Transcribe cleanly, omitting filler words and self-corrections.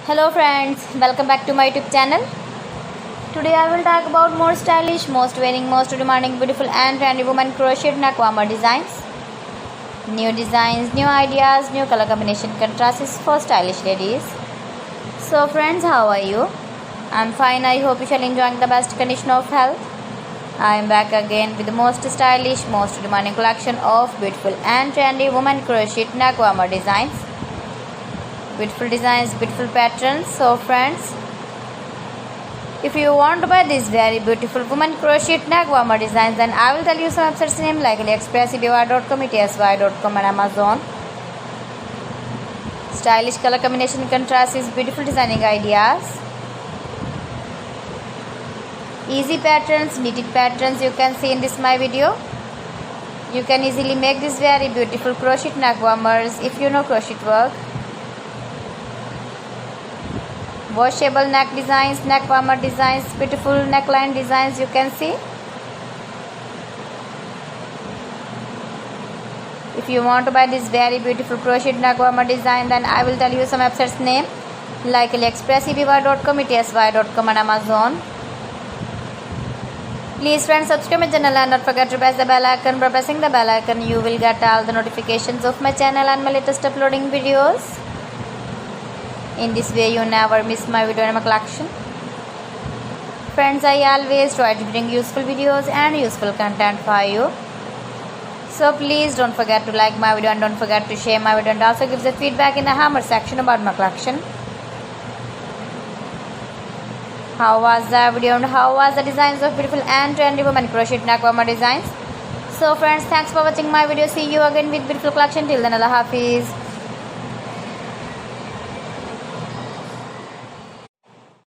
Hello friends, welcome back to my YouTube channel. Today I will talk about more stylish, most wearing, most demanding, beautiful and trendy women crocheted neckwarmer designs. New designs, new ideas, new color combination contrasts for stylish ladies. So friends, how are you? I'm fine. I hope you shall enjoy the best condition of health. I am back again with the most stylish, most demanding collection of beautiful and trendy women crocheted neckwarmer designs. Beautiful designs, beautiful patterns. So friends, if you want to buy these very beautiful women crochet neckwarmer designs, then I will tell you some websites name like AliExpress, eBay.com, etsy.com and Amazon. Stylish color combination contrast is beautiful designing ideas. Easy patterns, knitted patterns you can see in this my video. You can easily make these very beautiful crochet neckwarmers if you know crochet work. Washable neck designs, neck warmer designs, beautiful neckline designs you can see. If you want to buy this very beautiful crochet neck warmer design, then I will tell you some websites name like AliExpress, eBay.com, etsy.com and Amazon. Please friends, subscribe my channel and don't forget to press the bell icon. By pressing the bell icon, you will get all the notifications of my channel and my latest uploading videos. In this way you never miss my video and my collection. Friends, I always try to bring useful videos and useful content for you. So please don't forget to like my video and don't forget to share my video and also give the feedback in the hammer section about my collection. How was the video and how was the designs of beautiful and trendy women crochet neckwarmer designs? So friends, thanks for watching my video. See you again with beautiful collection. Till then, Allah Hafiz.